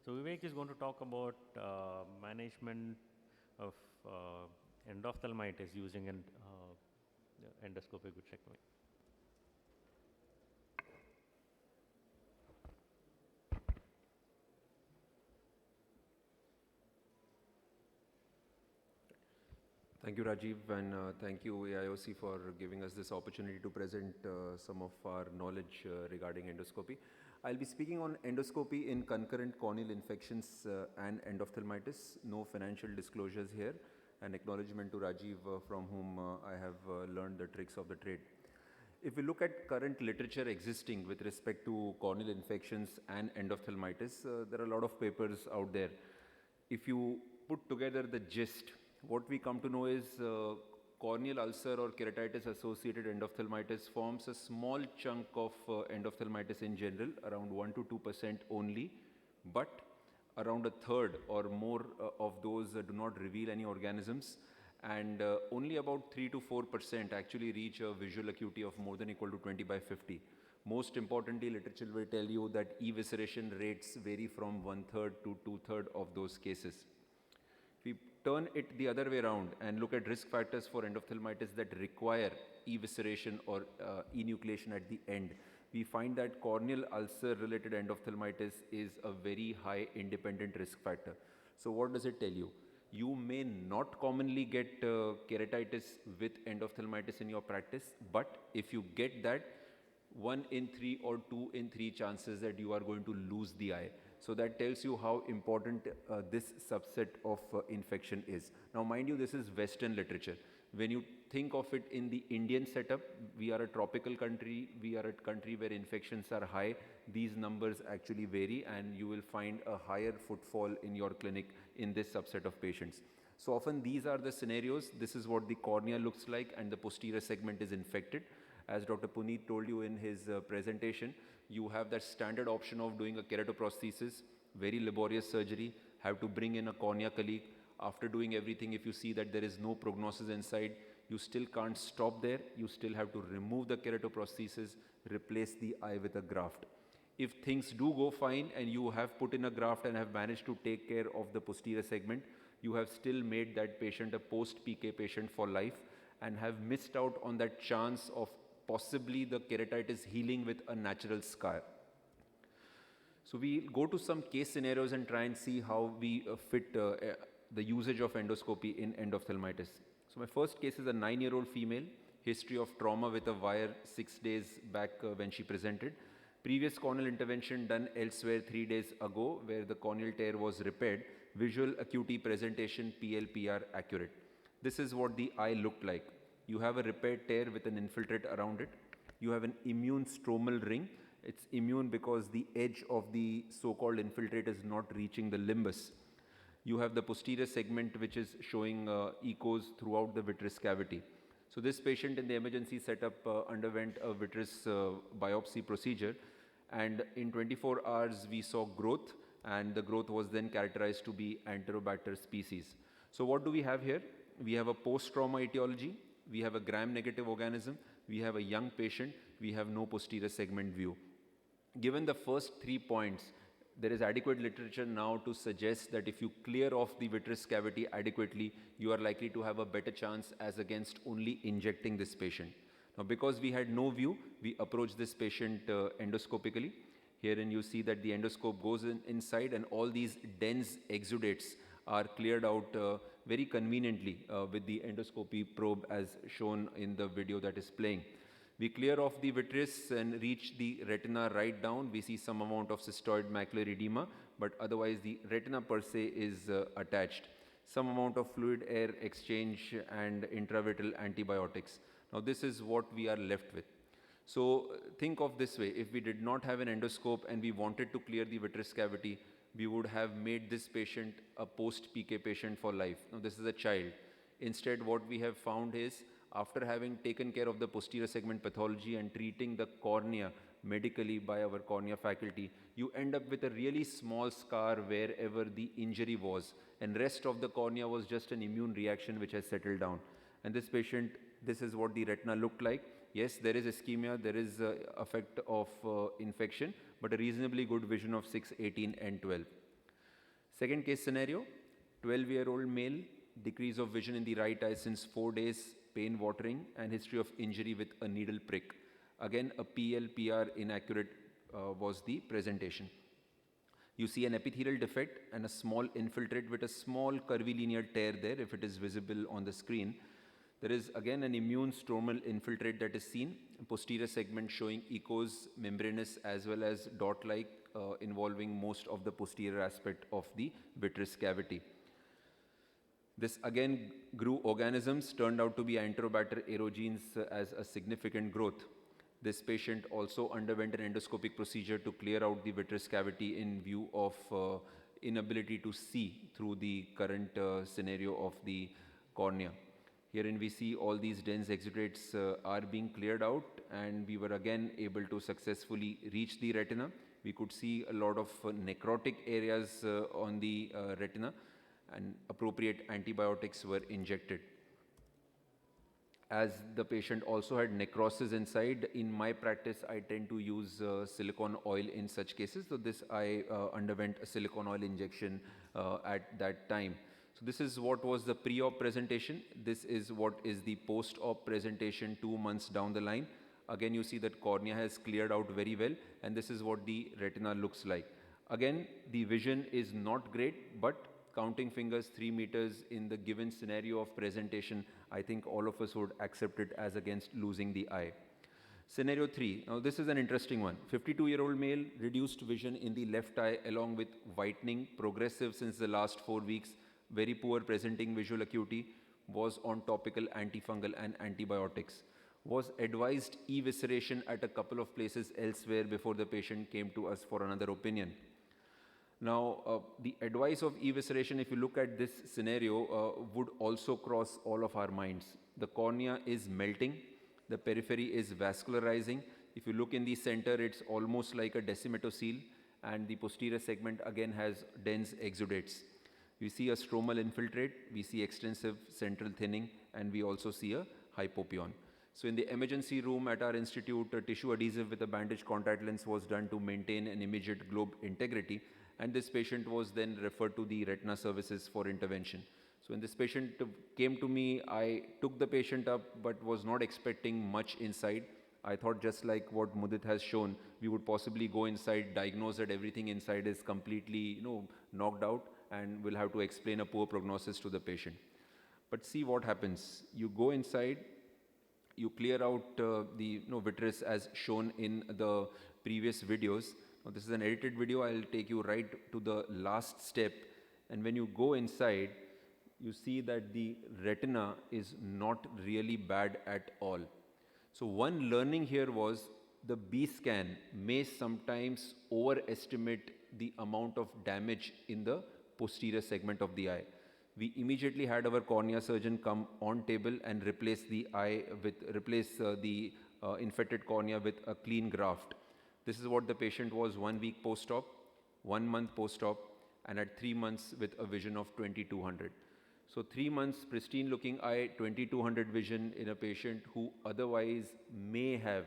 So Vivek is going to talk about management of endophthalmitis using an endoscopic vitrectomy. Thank you, Rajiv, and thank you, AIOC, for giving us this opportunity to present some of our knowledge regarding endoscopy. I'll be speaking on endoscopy in concurrent corneal infections and endophthalmitis. No financial disclosures here. An acknowledgement to Rajiv, from whom I have learned the tricks of the trade. If we look at current literature existing with respect to corneal infections and endophthalmitis, there are a lot of papers out there. If you put together the gist, what we come to know is corneal ulcer or keratitis associated endophthalmitis forms a small chunk of endophthalmitis in general, around 1 to 2% only, but around a third or more of those do not reveal any organisms, and only about 3 to 4% actually reach a visual acuity of more than equal to 20/50. Most importantly, literature will tell you that evisceration rates vary from 1/3 to 2/3 of those cases. If we turn it the other way around and look at risk factors for endophthalmitis that require evisceration or enucleation at the end, we find that corneal ulcer related endophthalmitis is a very high independent risk factor. So what does it tell you? You may not commonly get keratitis with endophthalmitis in your practice, but if you get that, 1 in 3 or 2 in 3 chances that you are going to lose the eye. So that tells you how important this subset of infection is. Now mind you, this is Western literature. When you think of it in the Indian setup, we are a tropical country, we are a country where infections are high. These numbers actually vary, and you will find a higher footfall in your clinic in this subset of patients. So often these are the scenarios. This is what the cornea looks like, and the posterior segment is infected. As Dr. Puneet told you in his presentation, you have that standard option of doing a keratoprosthesis, very laborious surgery, have to bring in a cornea colleague. After doing everything, if you see that there is no prognosis inside, you still can't stop there. You still have to remove the keratoprosthesis, replace the eye with a graft. If things do go fine and you have put in a graft and have managed to take care of the posterior segment, you have still made that patient a post-PK patient for life and have missed out on that chance of possibly the keratitis healing with a natural scar. So we'll go to some case scenarios and try and see how we fit the usage of endoscopy in endophthalmitis. So my first case is a 9-year-old female, history of trauma with a wire 6 days back when she presented. Previous corneal intervention done elsewhere 3 days ago where the corneal tear was repaired. Visual acuity presentation PL/PR accurate. This is what the eye looked like. You have a repaired tear with an infiltrate around it. You have an immune stromal ring. It's immune because the edge of the so-called infiltrate is not reaching the limbus. You have the posterior segment which is showing echoes throughout the vitreous cavity. So this patient in the emergency setup underwent a vitreous biopsy procedure, and in 24 hours we saw growth, and the growth was then characterized to be Enterobacter species. So what do we have here? We have a post-trauma etiology. We have a gram-negative organism, we have a young patient, we have no posterior segment view. Given the first 3 points, there is adequate literature now to suggest that if you clear off the vitreous cavity adequately, you are likely to have a better chance as against only injecting this patient. Now because we had no view, we approached this patient endoscopically. Herein you see that the endoscope goes inside and all these dense exudates are cleared out very conveniently with the endoscopy probe as shown in the video that is playing. We clear off the vitreous and reach the retina right down. We see some amount of cystoid macular edema, but otherwise the retina per se is attached. Some amount of fluid air exchange and intravitreal antibiotics. Now this is what we are left with. So think of this way, if we did not have an endoscope and we wanted to clear the vitreous cavity, we would have made this patient a post-PK patient for life. Now this is a child. Instead, what we have found is, after having taken care of the posterior segment pathology and treating the cornea medically by our cornea faculty, you end up with a really small scar wherever the injury was, and rest of the cornea was just an immune reaction which has settled down. And this patient, this is what the retina looked like. Yes, there is ischemia, there is effect of infection, but a reasonably good vision of 6, 18 and 12. Second case scenario, 12-year-old male, decrease of vision in the right eye since 4 days, pain, watering, and history of injury with a needle prick. Again, a PL/PR inaccurate was the presentation. You see an epithelial defect and a small infiltrate with a small curvilinear tear there, if it is visible on the screen. There is again an immune stromal infiltrate that is seen, posterior segment showing echos, membranous as well as dot-like, involving most of the posterior aspect of the vitreous cavity. This again grew organisms, turned out to be Enterobacter aerogenes as a significant growth. This patient also underwent an endoscopic procedure to clear out the vitreous cavity in view of inability to see through the current scenario of the cornea. Herein we see all these dense exudates are being cleared out, and we were again able to successfully reach the retina. We could see a lot of necrotic areas on the retina, and appropriate antibiotics were injected. As the patient also had necrosis inside, in my practice I tend to use silicone oil in such cases. So this I underwent a silicone oil injection at that time. So this is what was the pre-op presentation. This is what is the post-op presentation 2 months down the line. Again, you see that cornea has cleared out very well, and this is what the retina looks like. Again, the vision is not great, but counting fingers 3 meters in the given scenario of presentation, I think all of us would accept it as against losing the eye. Scenario 3, now this is an interesting one. 52-year-old male, reduced vision in the left eye along with whitening, progressive since the last 4 weeks, very poor presenting visual acuity, was on topical antifungal and antibiotics, was advised evisceration at a couple of places elsewhere before the patient came to us for another opinion. Now, the advice of evisceration, if you look at this scenario, would also cross all of our minds. The cornea is melting, the periphery is vascularizing. If you look in the center, it's almost like a decimetocele, and the posterior segment again has dense exudates. We see a stromal infiltrate, we see extensive central thinning, and we also see a hypopyon. So in the emergency room at our institute, a tissue adhesive with a bandage contact lens was done to maintain an immediate globe integrity, and this patient was then referred to the retina services for intervention. So when this patient came to me, I took the patient up but was not expecting much inside. I thought, just like what Mudit has shown, we would possibly go inside, diagnose that everything inside is completely knocked out, and we'll have to explain a poor prognosis to the patient. But see what happens. You go inside, you clear out the vitreous as shown in the previous videos. Now this is an edited video. I'll take you right to the last step, and when you go inside, you see that the retina is not really bad at all. So one learning here was the B scan may sometimes overestimate the amount of damage in the posterior segment of the eye. We immediately had our cornea surgeon come on table and replace the infected cornea with a clean graft. This is what the patient was 1 week post-op, 1 month post-op, and at 3 months with a vision of 2200. So 3 months pristine looking eye, 2200 vision in a patient who otherwise may have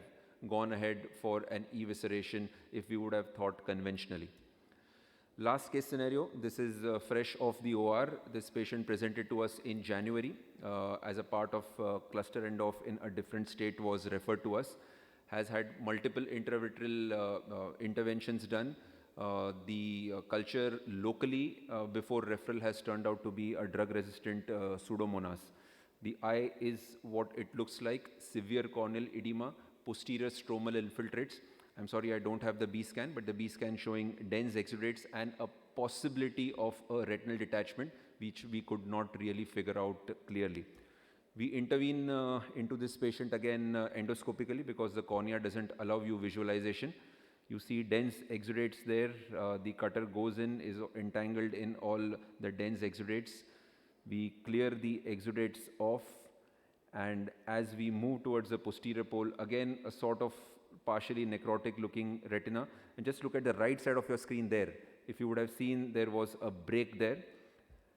gone ahead for an evisceration if we would have thought conventionally. Last case scenario, this is fresh off the OR. This patient presented to us in January as a part of cluster end-off in a different state, was referred to us, has had multiple intravitreal interventions done. The culture locally before referral has turned out to be a drug-resistant pseudomonas. The eye is what it looks like, severe corneal edema, posterior stromal infiltrates. I'm sorry, I don't have the B scan, but the B scan showing dense exudates and a possibility of a retinal detachment, which we could not really figure out clearly. We intervene into this patient again endoscopically because the cornea doesn't allow you visualization. You see dense exudates there. The cutter goes in, is entangled in all the dense exudates. We clear the exudates off, and as we move towards the posterior pole, again a sort of partially necrotic looking retina. And just look at the right side of your screen there. If you would have seen, there was a break there,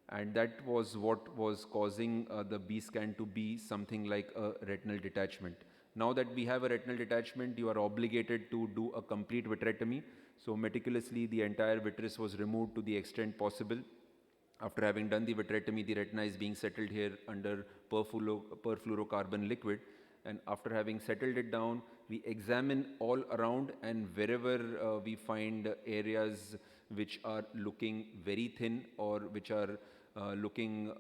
and that was what was causing the B scan to be something like a retinal detachment. Now that we have a retinal detachment, you are obligated to do a complete vitrectomy. So meticulously, the entire vitreous was removed to the extent possible. After having done the vitrectomy, the retina is being settled here under perfluorocarbon liquid. And after having settled it down, we examine all around, and wherever we find areas which are looking very thin or which are looking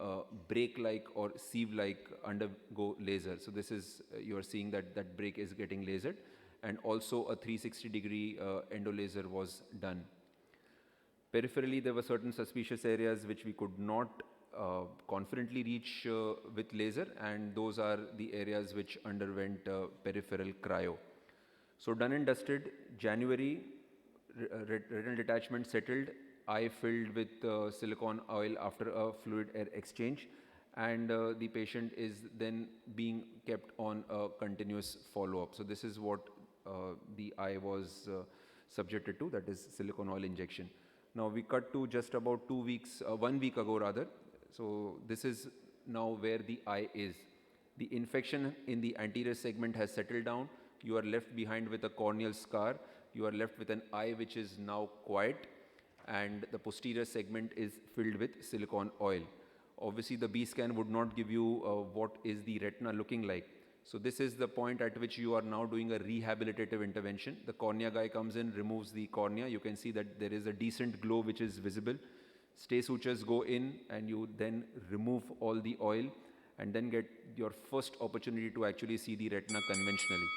break-like or sieve-like, undergo laser. So this is, you are seeing that break is getting lasered, and also a 360-degree endo laser was done. Peripherally, there were certain suspicious areas which we could not confidently reach with laser, and those are the areas which underwent peripheral cryo. So done and dusted, January, retinal detachment settled, eye filled with silicone oil after a fluid air exchange, and the patient is then being kept on a continuous follow-up. So this is what the eye was subjected to, that is silicone oil injection. Now we cut to just about 2 weeks, 1 week ago rather. So this is now where the eye is. The infection in the anterior segment has settled down. You are left behind with a corneal scar. You are left with an eye which is now quiet, and the posterior segment is filled with silicone oil. Obviously the B scan would not give you what is the retina looking like. So this is the point at which you are now doing a rehabilitative intervention. The cornea guy comes in, removes the cornea. You can see that there is a decent glow which is visible. Stay sutures go in, and you then remove all the oil and then get your first opportunity to actually see the retina conventionally.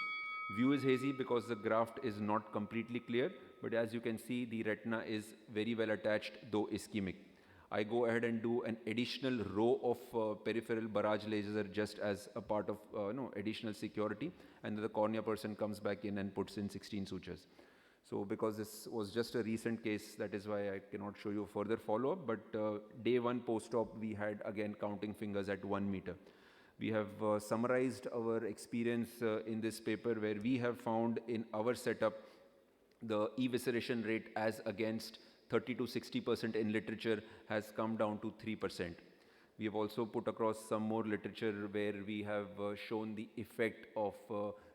View is hazy because the graft is not completely clear, but as you can see, the retina is very well attached, though ischemic. I go ahead and do an additional row of peripheral barrage laser just as a part of additional security, and the cornea person comes back in and puts in 16 sutures. So because this was just a recent case, that is why I cannot show you further follow-up, but day 1 post-op we had again counting fingers at 1 meter. We have summarized our experience in this paper, where we have found in our setup the evisceration rate as against 30 to 60% in literature has come down to 3%. We have also put across some more literature where we have shown the effect of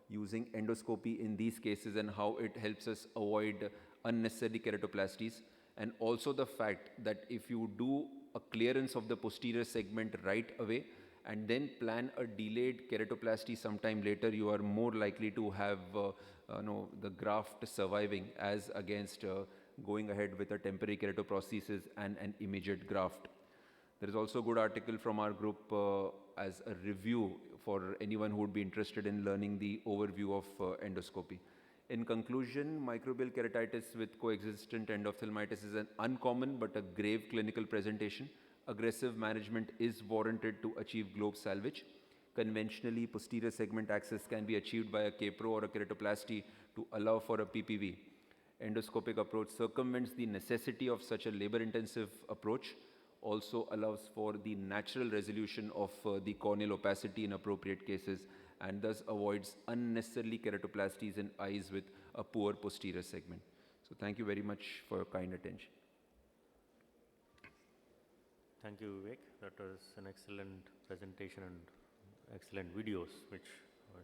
using endoscopy in these cases and how it helps us avoid unnecessary keratoplasties, and also the fact that if you do a clearance of the posterior segment right away and then plan a delayed keratoplasty sometime later, you are more likely to have the graft surviving as against going ahead with a temporary keratoprosthesis and an immediate graft. There is also a good article from our group as a review for anyone who would be interested in learning the overview of endoscopy. In conclusion, microbial keratitis with coexistent endophthalmitis is an uncommon but a grave clinical presentation. Aggressive management is warranted to achieve globe salvage. Conventionally, posterior segment access can be achieved by a K-Pro or a keratoplasty to allow for a PPV. Endoscopic approach circumvents the necessity of such a labor-intensive approach, also allows for the natural resolution of the corneal opacity in appropriate cases, and thus avoids unnecessarily keratoplasties in eyes with a poor posterior segment. So thank you very much for your kind attention. Thank you, Vivek. That was an excellent presentation and excellent videos which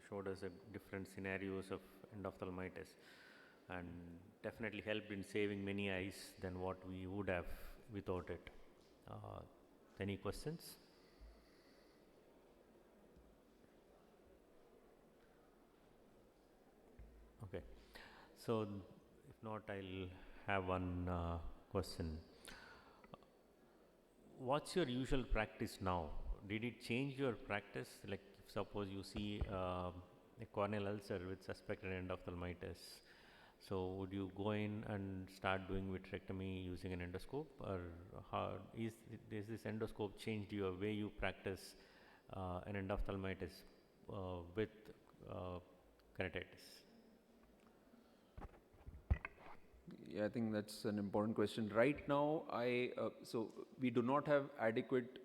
showed us different scenarios of endophthalmitis and definitely helped in saving many eyes than what we would have without it. Any questions? Okay. So if not, I'll have one question. What's your usual practice now? Did it change your practice? Like if suppose you see a corneal ulcer with suspected endophthalmitis, so would you go in and start doing vitrectomy using an endoscope, or how is this endoscope changed your way you practice an endophthalmitis with keratitis? Yeah, I think that's an important question. Right now, so we do not have adequate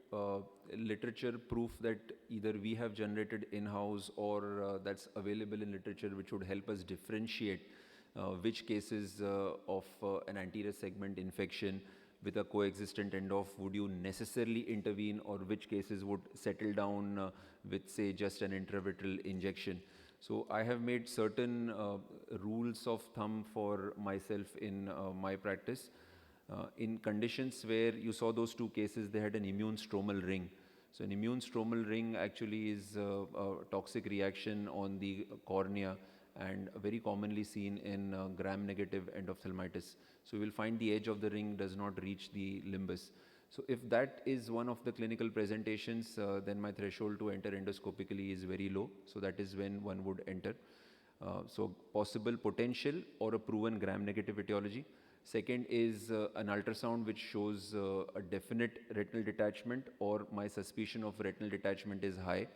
literature proof that either we have generated in-house or that's available in literature, which would help us differentiate which cases of an anterior segment infection with a coexistent endoph would you necessarily intervene, or which cases would settle down with, say, just an intravitreal injection. So I have made certain rules of thumb for myself in my practice. In conditions where you saw those two cases, they had an immune stromal ring. So an immune stromal ring actually is a toxic reaction on the cornea and very commonly seen in gram-negative endophthalmitis. So you will find the edge of the ring does not reach the limbus. So if that is one of the clinical presentations, then my threshold to enter endoscopically is very low. So that is when one would enter. So possible potential or a proven gram-negative etiology. Second is an ultrasound which shows a definite retinal detachment or my suspicion of retinal detachment is high.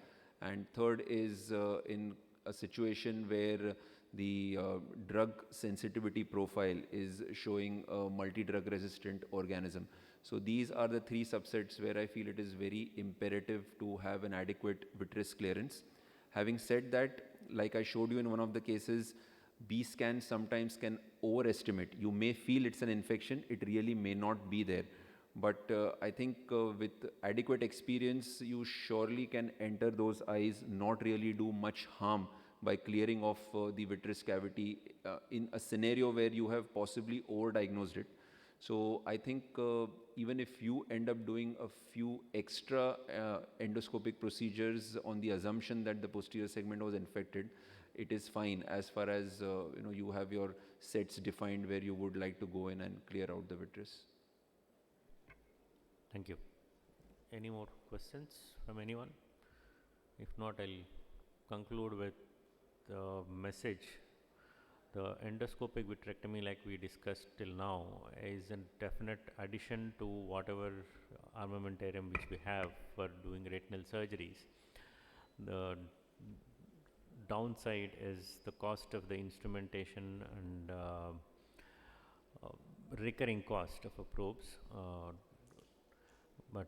And third is in a situation where the drug sensitivity profile is showing a multi-drug resistant organism. So these are the three subsets where I feel it is very imperative to have an adequate vitreous clearance. Having said that, like I showed you in one of the cases, B scan sometimes can overestimate. You may feel it's an infection, it really may not be there. But I think with adequate experience, you surely can enter those eyes, not really do much harm by clearing off the vitreous cavity in a scenario where you have possibly overdiagnosed it. So I think even if you end up doing a few extra endoscopic procedures on the assumption that the posterior segment was infected, it is fine as far as you have your sets defined where you would like to go in and clear out the vitreous. Thank you. Any more questions from anyone? If not, I'll conclude with the message. The endoscopic vitrectomy, like we discussed till now, is a definite addition to whatever armamentarium which we have for doing retinal surgeries. The downside is the cost of the instrumentation and recurring cost of a probes. But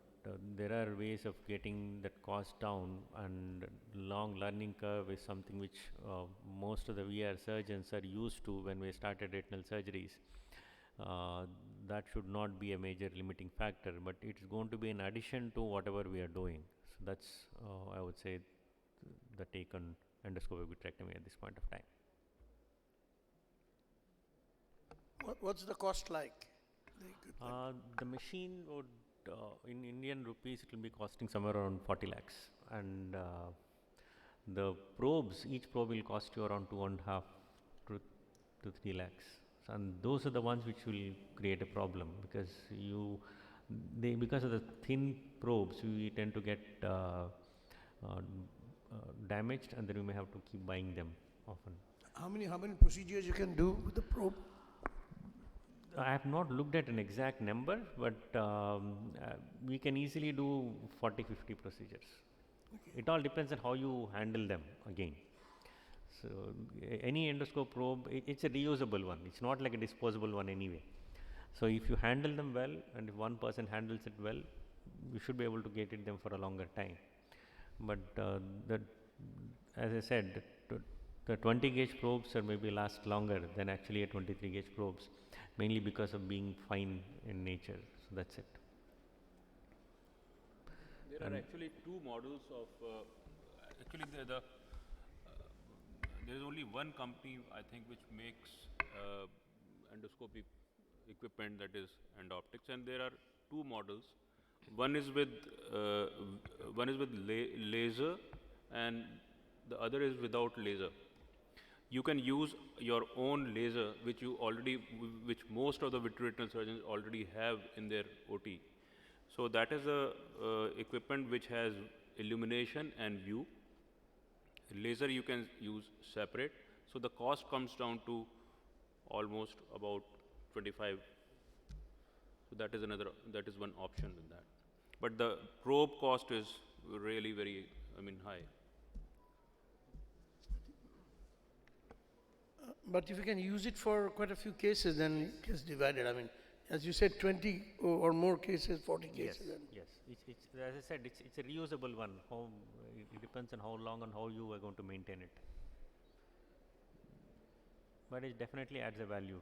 there are ways of getting that cost down, and long learning curve is something which most of the VR surgeons are used to when we started retinal surgeries. That should not be a major limiting factor, but it's going to be an addition to whatever we are doing. So that's, I would say, the take on endoscopic vitrectomy at this point of time. What's the cost like? The machine would, in Indian rupees, it will be costing somewhere around 40 lakhs. And the probes, each probe will cost you around 2.5 to 3 lakhs. And those are the ones which will create a problem, because because of the thin probes, we tend to get damaged, and then we may have to keep buying them often. How many procedures you can do with the probe? I have not looked at an exact number, but we can easily do 40-50 procedures. Okay. It all depends on how you handle them again. So any endoscope probe, it's a reusable one. It's not like a disposable one anyway. So if you handle them well, and if one person handles it well, you should be able to get it them for a longer time. But as I said, the 20 gauge probes are maybe last longer than actually a 23 gauge probes, mainly because of being fine in nature. So that's it. There are actually two models of, there is only one company, I think, which makes endoscopy equipment, that is Endoptics, and there are two models. One is with laser, and the other is without laser. You can use your own laser, which most of the vitreoretinal surgeons already have in their OT. So that is a equipment which has illumination and view. Laser you can use separate. So the cost comes down to almost about 25. So that is one option in that. But the probe cost is really very, high. But if you can use it for quite a few cases, then it gets divided. As you said, 20 or more cases, 40 cases. Yes. It's as I said, it's a reusable one. It depends on how long and how you are going to maintain it. But it definitely adds a value